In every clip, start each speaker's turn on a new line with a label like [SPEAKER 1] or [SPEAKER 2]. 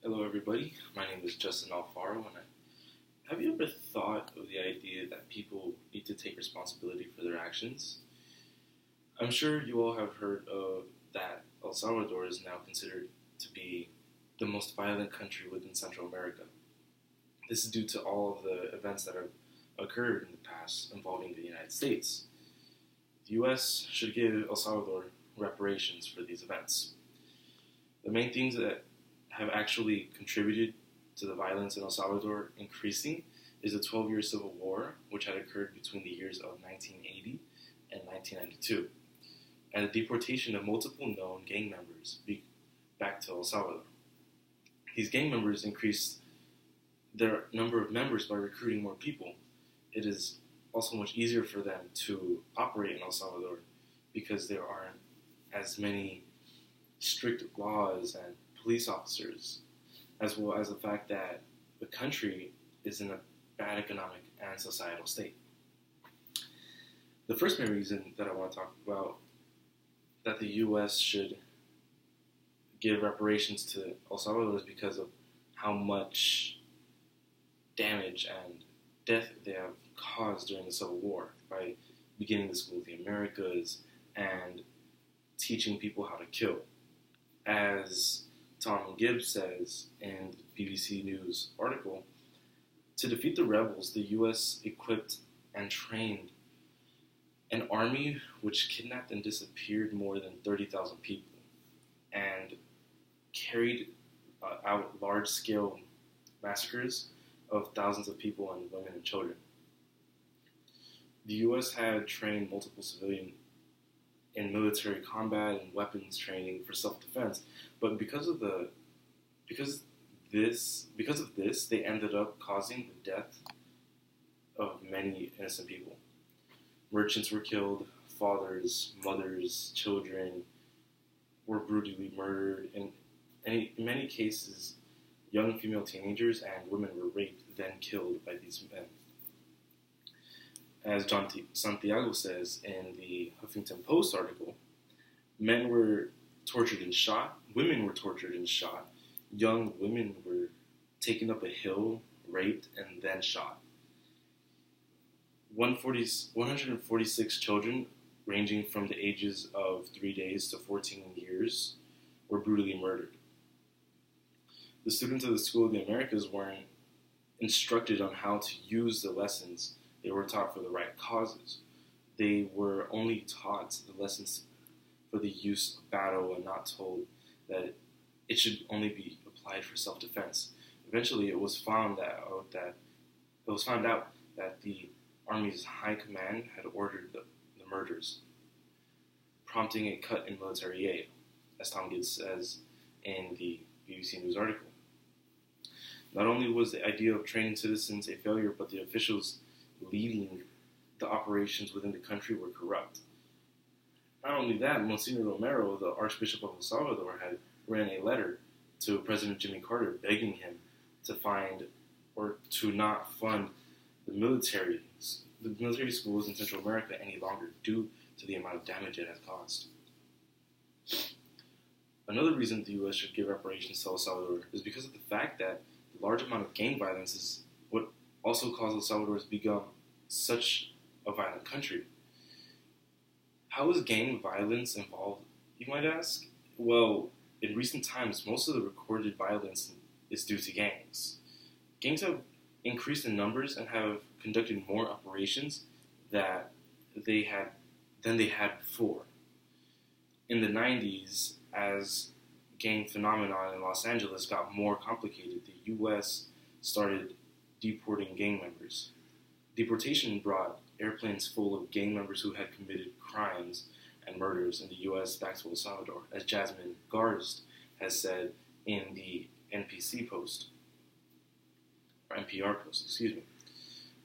[SPEAKER 1] Hello, everybody. My name is Justin Alfaro, and have you ever thought of the idea that people need to take responsibility for their actions? I'm sure you all have heard of that El Salvador is now considered to be the most violent country within Central America. This is due to all of the events that have occurred in the past involving the United States. The U.S. should give El Salvador reparations for these events. The main things that have actually contributed to the violence in El Salvador increasing is the 12-year civil war, which had occurred between the years of 1980 and 1992, and the deportation of multiple known gang members back to El Salvador. These gang members increased their number of members by recruiting more people. It is also much easier for them to operate in El Salvador because there aren't as many strict laws and police officers, as well as the fact that the country is in a bad economic and societal state. The first main reason that I want to talk about that the U.S. should give reparations to El Salvador is because of how much damage and death they have caused during the Civil War by beginning the School of the Americas and teaching people how to kill. As Tom Gibbs says in the BBC News article, to defeat the rebels, the U.S. equipped and trained an army which kidnapped and disappeared more than 30,000 people and carried out large-scale massacres of thousands of people and women and children. The U.S. had trained multiple civilians in military combat and weapons training for self-defense, but because of this, they ended up causing the death of many innocent people. Merchants were killed, fathers, mothers, children were brutally murdered, and in many cases, young female teenagers and women were raped, then killed by these men. As John Santiago says in the Huffington Post article, men were tortured and shot, women were tortured and shot, young women were taken up a hill, raped, and then shot. 146 children, ranging from the ages of 3 days to 14 years, were brutally murdered. The students of the School of the Americas weren't instructed on how to use the lessons. They were taught for the right causes. They were only taught the lessons for the use of battle and not told that it should only be applied for self-defense. Eventually, it was found out that the Army's high command had ordered the murders, prompting a cut in military aid, as Tom Gibbs says in the BBC News article. Not only was the idea of training citizens a failure, but the officials leading the operations within the country were corrupt. Not only that, Monsignor Romero, the Archbishop of El Salvador, had written a letter to President Jimmy Carter begging him to find or to not fund the military schools in Central America any longer due to the amount of damage it has caused. Another reason the U.S. should give reparations to El Salvador is because of the fact that the large amount of gang violence is what also caused El Salvador to become such a violent country. How is gang violence involved, you might ask? Well, in recent times, most of the recorded violence is due to gangs. Gangs have increased in numbers and have conducted more operations than they had before. In the 90s, as gang phenomenon in Los Angeles got more complicated, the U.S. started deporting gang members. Deportation brought airplanes full of gang members who had committed crimes and murders in the U.S. back to El Salvador, as Jasmine Garst has said in the NPR post.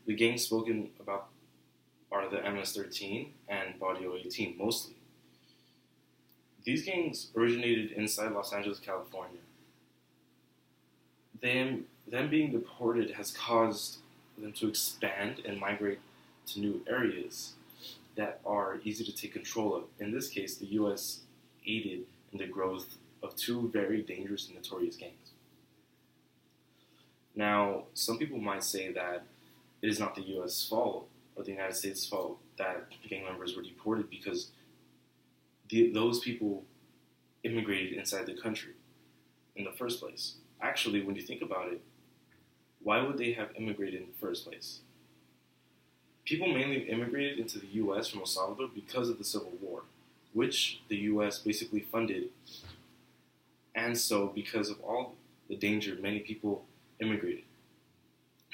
[SPEAKER 1] The gangs spoken about are the MS-13 and Barrio 18, mostly. These gangs originated inside Los Angeles, California. Them being deported has caused them to expand and migrate to new areas that are easy to take control of. In this case, the U.S. aided in the growth of two very dangerous and notorious gangs. Now, some people might say that it is not the U.S. fault or the United States' fault that gang members were deported because those people immigrated inside the country in the first place. Actually, when you think about it, why would they have immigrated in the first place? People mainly immigrated into the U.S. from El Salvador because of the Civil War, which the U.S. basically funded. And so, because of all the danger, many people immigrated.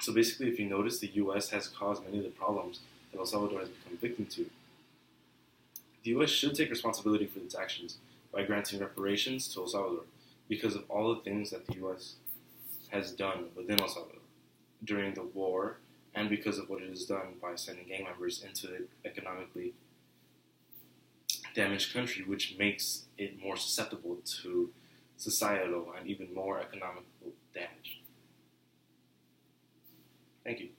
[SPEAKER 1] So basically, if you notice, the U.S. has caused many of the problems that El Salvador has become victim to. The U.S. should take responsibility for its actions by granting reparations to El Salvador because of all the things that the U.S. has done within El Salvador during the war, and because of what it has done by sending gang members into the economically damaged country, which makes it more susceptible to societal and even more economical damage. Thank you.